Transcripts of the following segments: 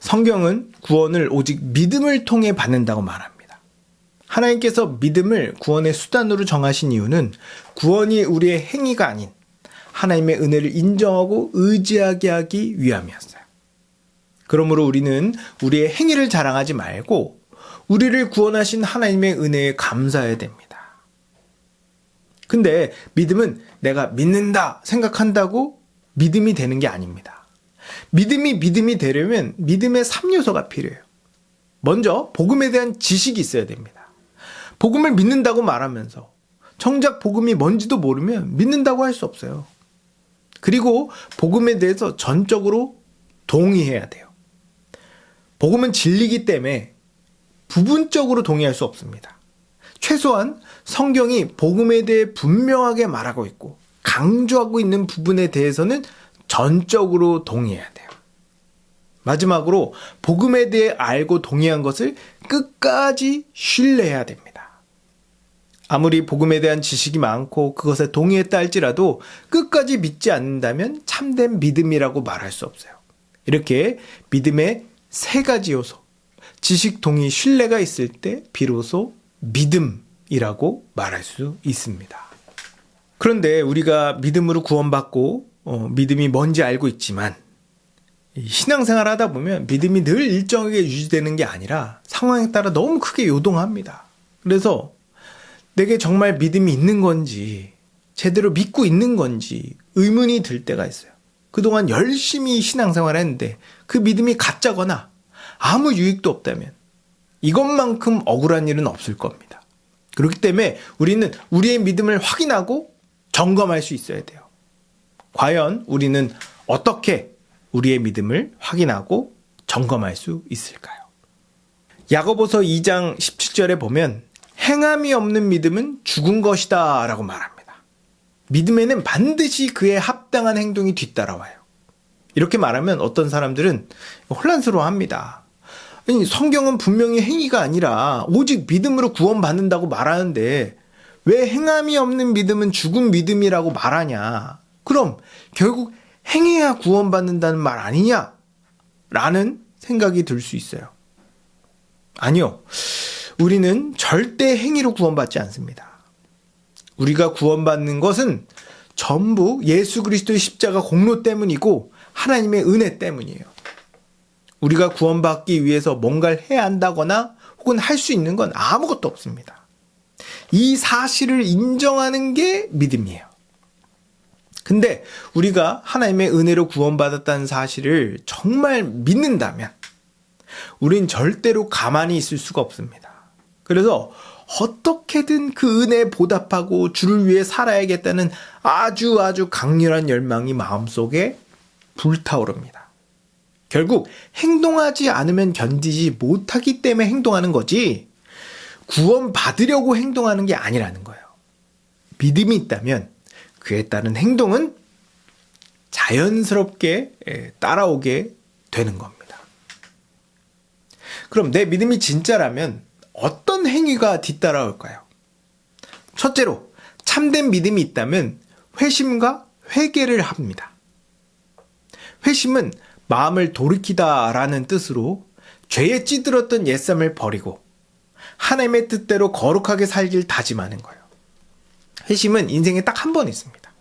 성경은 구원을 오직 믿음을 통해 받는다고 말합니다. 하나님께서 믿음을 구원의 수단으로 정하신 이유는 구원이 우리의 행위가 아닌 하나님의 은혜를 인정하고 의지하게 하기 위함이었어요. 그러므로 우리는 우리의 행위를 자랑하지 말고 우리를 구원하신 하나님의 은혜에 감사해야 됩니다. 근데 믿음은 내가 믿는다 생각한다고 믿음이 되는 게 아닙니다. 믿음이 되려면 믿음의 3요소가 필요해요. 먼저 복음에 대한 지식이 있어야 됩니다. 복음을 믿는다고 말하면서 정작 복음이 뭔지도 모르면 믿는다고 할 수 없어요. 그리고 복음에 대해서 전적으로 동의해야 돼요. 복음은 진리이기 때문에 부분적으로 동의할 수 없습니다. 최소한 성경이 복음에 대해 분명하게 말하고 있고 강조하고 있는 부분에 대해서는 전적으로 동의해야 돼요. 마지막으로 복음에 대해 알고 동의한 것을 끝까지 신뢰해야 됩니다. 아무리 복음에 대한 지식이 많고 그것에 동의했다 할지라도 끝까지 믿지 않는다면 참된 믿음이라고 말할 수 없어요. 이렇게 믿음의 3가지 요소, 지식, 동의, 신뢰가 있을 때 비로소 믿음이라고 말할 수 있습니다. 그런데 우리가 믿음으로 구원받고 믿음이 뭔지 알고 있지만 신앙생활 하다 보면 믿음이 늘 일정하게 유지되는 게 아니라 상황에 따라 너무 크게 요동합니다. 그래서 내게 정말 믿음이 있는 건지 제대로 믿고 있는 건지 의문이 들 때가 있어요. 그동안 열심히 신앙생활을 했는데 그 믿음이 가짜거나 아무 유익도 없다면 이것만큼 억울한 일은 없을 겁니다. 그렇기 때문에 우리는 우리의 믿음을 확인하고 점검할 수 있어야 돼요. 과연 우리는 어떻게 우리의 믿음을 확인하고 점검할 수 있을까요? 야고보서 2장 17절에 보면 행함이 없는 믿음은 죽은 것이다 라고 말합니다. 믿음에는 반드시 그에 합당한 행동이 뒤따라와요. 이렇게 말하면 어떤 사람들은 혼란스러워합니다. 아니, 성경은 분명히 행위가 아니라 오직 믿음으로 구원받는다고 말하는데 왜 행함이 없는 믿음은 죽은 믿음이라고 말하냐? 그럼 결국 행해야 구원받는다는 말 아니냐? 라는 생각이 들 수 있어요. 아니요. 우리는 절대 행위로 구원받지 않습니다. 우리가 구원받는 것은 전부 예수 그리스도의 십자가 공로 때문이고 하나님의 은혜 때문이에요. 우리가 구원받기 위해서 뭔가를 해야 한다거나 혹은 할 수 있는 건 아무것도 없습니다. 이 사실을 인정하는 게 믿음이에요. 근데 우리가 하나님의 은혜로 구원받았다는 사실을 정말 믿는다면 우린 절대로 가만히 있을 수가 없습니다. 그래서 어떻게든 그 은혜에 보답하고 주를 위해 살아야겠다는 아주 강렬한 열망이 마음속에 불타오릅니다. 결국 행동하지 않으면 견디지 못하기 때문에 행동하는 거지 구원받으려고 행동하는 게 아니라는 거예요. 믿음이 있다면 그에 따른 행동은 자연스럽게 따라오게 되는 겁니다. 그럼 내 믿음이 진짜라면 어떤 행위가 뒤따라올까요? 첫째로 참된 믿음이 있다면 회심과 회개를 합니다. 회심은 마음을 돌이키다라는 뜻으로 죄에 찌들었던 옛sam을 버리고 하나님의 뜻대로 거룩하게 살길 다짐하는 거예요. 회심은 인생에 딱 한 번 있습니다.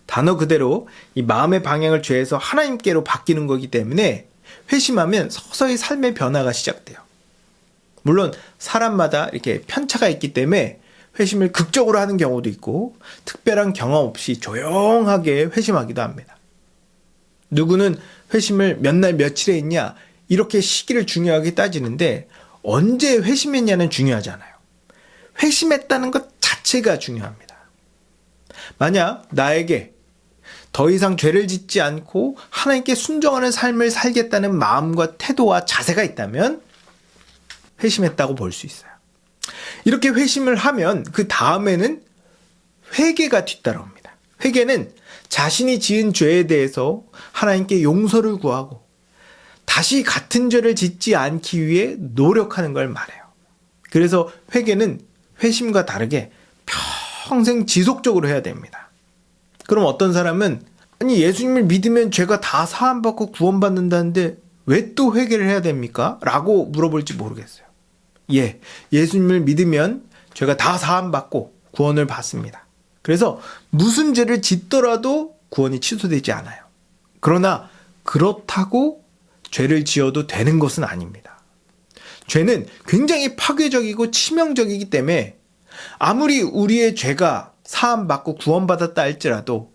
단어 그대로 이 마음의 방향을 죄에서 하나님께로 바뀌는 거기 때문에 회심하면 서서히 삶의 변화가 시작돼요. 물론 사람마다 이렇게 편차가 있기 때문에 회심을 극적으로 하는 경우도 있고 특별한 경험 없이 조용하게 회심하기도 합니다. 누구는 회심을 몇 날 며칠에 했냐 이렇게 시기를 중요하게 따지는데 언제 회심했냐는 중요하잖아요. 회심했다는 것 자체가 중요합니다. 만약 나에게 더 이상 죄를 짓지 않고 하나님께 순종하는 삶을 살겠다는 마음과 태도와 자세가 있다면 회심했다고 볼 수 있어요. 이렇게 회심을 하면 그 다음에는 회개가 뒤따라옵니다. 회개는 자신이 지은 죄에 대해서 하나님께 용서를 구하고 다시 같은 죄를 짓지 않기 위해 노력하는 걸 말해요. 그래서 회개는 회심과 다르게 평생 지속적으로 해야 됩니다. 그럼 어떤 사람은 아니 예수님을 믿으면 죄가 다 사함받고 구원받는다는데 왜 또 회개를 해야 됩니까? 라고 물어볼지 모르겠어요. 예, 예수님을 믿으면 죄가 다 사함받고 구원을 받습니다. 그래서 무슨 죄를 짓더라도 구원이 취소되지 않아요. 그러나 그렇다고 죄를 지어도 되는 것은 아닙니다. 죄는 굉장히 파괴적이고 치명적이기 때문에 아무리 우리의 죄가 사함받고 구원받았다 할지라도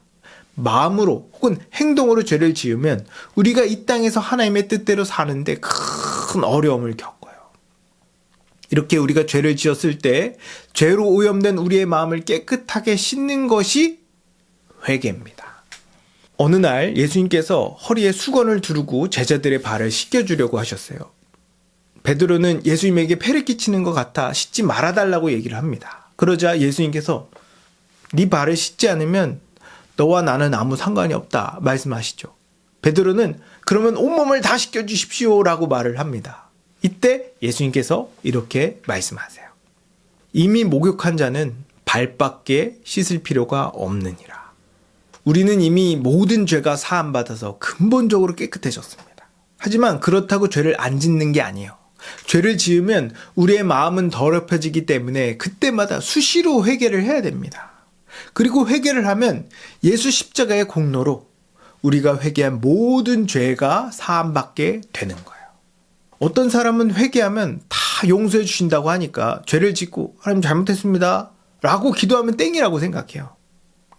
마음으로 혹은 행동으로 죄를 지으면 우리가 이 땅에서 하나님의 뜻대로 사는데 큰 어려움을 겪어요. 이렇게 우리가 죄를 지었을 때 죄로 오염된 우리의 마음을 깨끗하게 씻는 것이 회개입니다. 어느 날 예수님께서 허리에 수건을 두르고 제자들의 발을 씻겨주려고 하셨어요. 베드로는 예수님에게 폐를 끼치는 것 같아 씻지 말아달라고 얘기를 합니다. 그러자 예수님께서 네 발을 씻지 않으면 너와 나는 아무 상관이 없다 말씀하시죠. 베드로는 그러면 온몸을 다 씻겨주십시오 라고 말을 합니다. 이때 예수님께서 이렇게 말씀하세요. 이미 목욕한 자는 발밖에 씻을 필요가 없느니라. 우리는 이미 모든 죄가 사함받아서 근본적으로 깨끗해졌습니다. 하지만 그렇다고 죄를 안 짓는 게 아니에요. 죄를 지으면 우리의 마음은 더럽혀지기 때문에 그때마다 수시로 회개를 해야 됩니다. 그리고 회개를 하면 예수 십자가의 공로로 우리가 회개한 모든 죄가 사함받게 되는 거예요. 어떤 사람은 회개하면 다 용서해 주신다고 하니까 죄를 짓고 하나님 잘못했습니다 라고 기도하면 땡이라고 생각해요.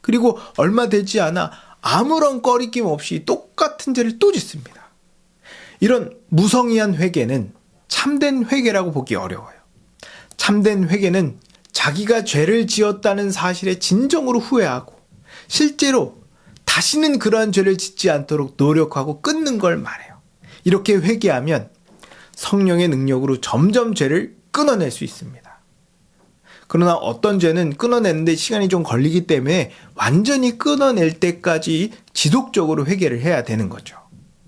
그리고 얼마 되지 않아 아무런 꺼리낌 없이 똑같은 죄를 또 짓습니다. 이런 무성의한 회개는 참된 회개라고 보기 어려워요. 참된 회개는 자기가 죄를 지었다는 사실에 진정으로 후회하고 실제로 다시는 그러한 죄를 짓지 않도록 노력하고 끊는 걸 말해요. 이렇게 회개하면 성령의 능력으로 점점 죄를 끊어낼 수 있습니다. 그러나 어떤 죄는 끊어내는데 시간이 좀 걸리기 때문에 완전히 끊어낼 때까지 지속적으로 회개를 해야 되는 거죠.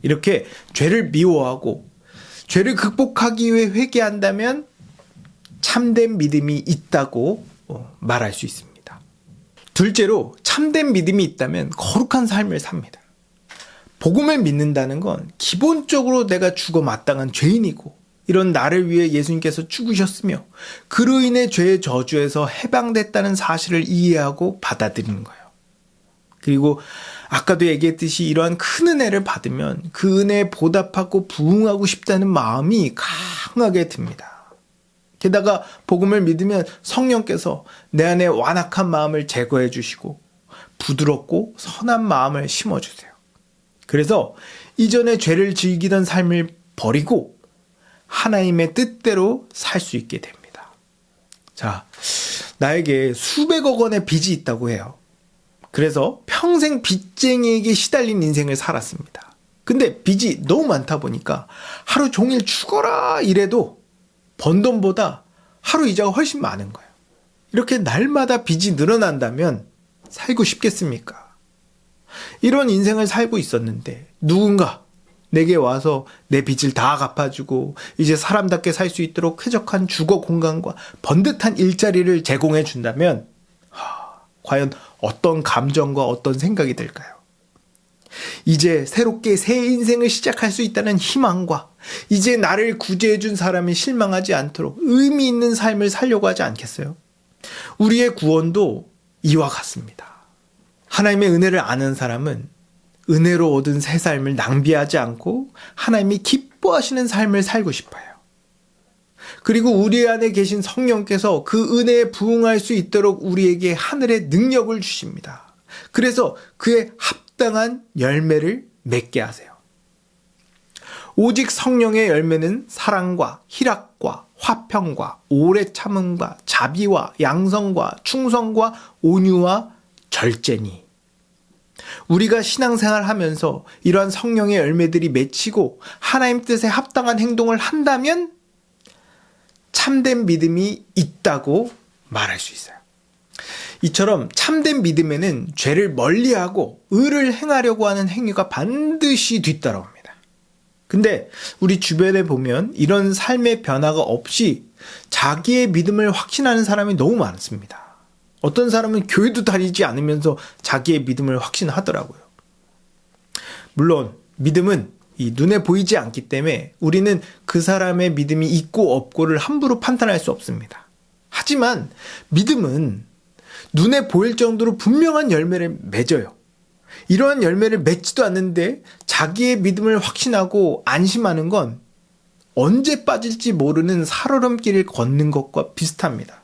이렇게 죄를 미워하고 죄를 극복하기 위해 회개한다면 참된 믿음이 있다고 말할 수 있습니다. 둘째로 참된 믿음이 있다면 거룩한 삶을 삽니다. 복음을 믿는다는 건 기본적으로 내가 죽어 마땅한 죄인이고 이런 나를 위해 예수님께서 죽으셨으며 그로 인해 죄의 저주에서 해방됐다는 사실을 이해하고 받아들이는 거예요. 그리고 아까도 얘기했듯이 이러한 큰 은혜를 받으면 그 은혜에 보답하고 부응하고 싶다는 마음이 강하게 듭니다. 게다가 복음을 믿으면 성령께서 내 안에 완악한 마음을 제거해 주시고 부드럽고 선한 마음을 심어주세요. 그래서 이전에 죄를 즐기던 삶을 버리고 하나님의 뜻대로 살 수 있게 됩니다. 자, 나에게 수백억 원의 빚이 있다고 해요. 그래서 평생 빚쟁이에게 시달린 인생을 살았습니다. 근데 빚이 너무 많다 보니까 하루 종일 죽어라 이래도 번 돈보다 하루 이자가 훨씬 많은 거예요. 이렇게 날마다 빚이 늘어난다면 살고 싶겠습니까? 이런 인생을 살고 있었는데 누군가 내게 와서 내 빚을 다 갚아주고 이제 사람답게 살 수 있도록 쾌적한 주거 공간과 번듯한 일자리를 제공해 준다면 과연 어떤 감정과 어떤 생각이 들까요? 이제 새롭게 새 인생을 시작할 수 있다는 희망과 이제 나를 구제해 준 사람이 실망하지 않도록 의미 있는 삶을 살려고 하지 않겠어요? 우리의 구원도 이와 같습니다. 하나님의 은혜를 아는 사람은 은혜로 얻은 새 삶을 낭비하지 않고 하나님이 기뻐하시는 삶을 살고 싶어요. 그리고 우리 안에 계신 성령께서 그 은혜에 부응할 수 있도록 우리에게 하늘의 능력을 주십니다. 그래서 그에 합당한 열매를 맺게 하세요. 오직 성령의 열매는 사랑과 희락과 화평과 오래 참음과 자비와 양성과 충성과 온유와 절제니. 우리가 신앙생활 하면서 이러한 성령의 열매들이 맺히고 하나님 뜻에 합당한 행동을 한다면 참된 믿음이 있다고 말할 수 있어요. 이처럼 참된 믿음에는 죄를 멀리하고 의를 행하려고 하는 행위가 반드시 뒤따라옵니다. 근데 우리 주변에 보면 이런 삶의 변화가 없이 자기의 믿음을 확신하는 사람이 너무 많습니다. 어떤 사람은 교회도 다니지 않으면서 자기의 믿음을 확신하더라고요. 물론 믿음은 이 눈에 보이지 않기 때문에 우리는 그 사람의 믿음이 있고 없고를 함부로 판단할 수 없습니다. 하지만 믿음은 눈에 보일 정도로 분명한 열매를 맺어요. 이러한 열매를 맺지도 않는데 자기의 믿음을 확신하고 안심하는 건 언제 빠질지 모르는 살얼음길을 걷는 것과 비슷합니다.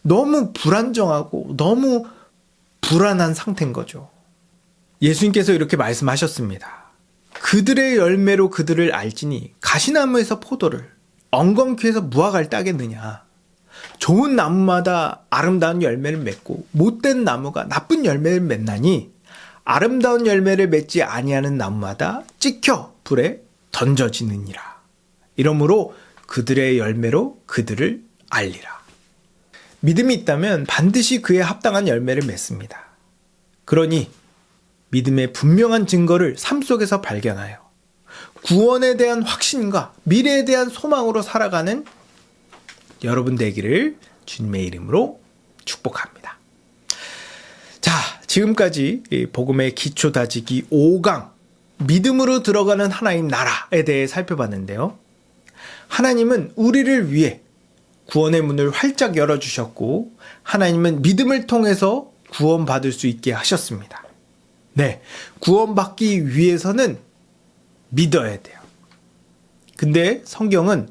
너무 불안정하고 너무 불안한 상태인 거죠. 예수님께서 이렇게 말씀하셨습니다. 그들의 열매로 그들을 알지니 가시나무에서 포도를 엉겅퀴에서 무화과를 따겠느냐. 좋은 나무마다 아름다운 열매를 맺고 못된 나무가 나쁜 열매를 맺나니 아름다운 열매를 맺지 아니하는 나무마다 찍혀 불에 던져지느니라. 이러므로 그들의 열매로 그들을 알리라. 믿음이 있다면 반드시 그에 합당한 열매를 맺습니다. 그러니 믿음의 분명한 증거를 삶 속에서 발견하여 구원에 대한 확신과 미래에 대한 소망으로 살아가는 여러분 되기를 주님의 이름으로 축복합니다. 자, 지금까지 복음의 기초 다지기 5강 믿음으로 들어가는 하나님 나라에 대해 살펴봤는데요. 하나님은 우리를 위해 구원의 문을 활짝 열어주셨고 하나님은 믿음을 통해서 구원받을 수 있게 하셨습니다. 네, 구원받기 위해서는 믿어야 돼요. 근데 성경은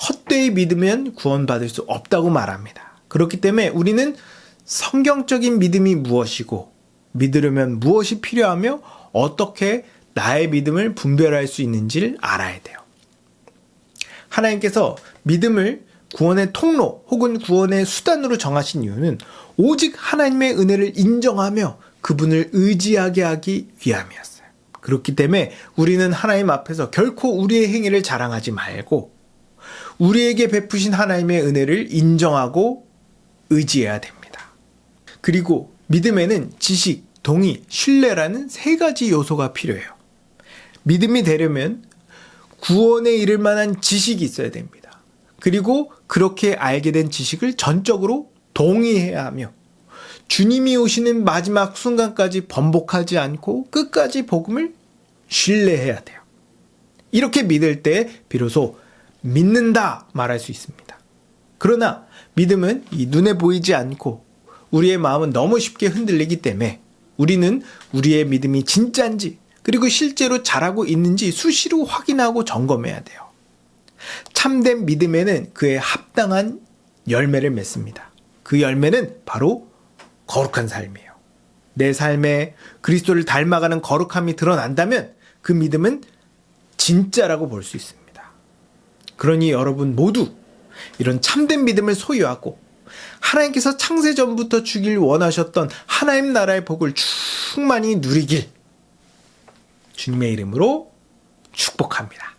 헛되이 믿으면 구원받을 수 없다고 말합니다. 그렇기 때문에 우리는 성경적인 믿음이 무엇이고 믿으려면 무엇이 필요하며 어떻게 나의 믿음을 분별할 수 있는지를 알아야 돼요. 하나님께서 믿음을 구원의 통로 혹은 구원의 수단으로 정하신 이유는 오직 하나님의 은혜를 인정하며 그분을 의지하게 하기 위함이었어요. 그렇기 때문에 우리는 하나님 앞에서 결코 우리의 행위를 자랑하지 말고 우리에게 베푸신 하나님의 은혜를 인정하고 의지해야 됩니다. 그리고 믿음에는 지식, 동의, 신뢰라는 세 가지 요소가 필요해요. 믿음이 되려면 구원에 이를 만한 지식이 있어야 됩니다. 그리고 그렇게 알게 된 지식을 전적으로 동의해야 하며 주님이 오시는 마지막 순간까지 번복하지 않고 끝까지 복음을 신뢰해야 돼요. 이렇게 믿을 때 비로소 믿는다 말할 수 있습니다. 그러나 믿음은 이 눈에 보이지 않고 우리의 마음은 너무 쉽게 흔들리기 때문에 우리는 우리의 믿음이 진짜인지 그리고 실제로 잘하고 있는지 수시로 확인하고 점검해야 돼요. 참된 믿음에는 그에 합당한 열매를 맺습니다. 그 열매는 바로 거룩한 삶이에요. 내 삶에 그리스도를 닮아가는 거룩함이 드러난다면 그 믿음은 진짜라고 볼 수 있습니다. 그러니 여러분 모두 이런 참된 믿음을 소유하고 하나님께서 창세 전부터 주길 원하셨던 하나님 나라의 복을 충만히 누리길 주님의 이름으로 축복합니다.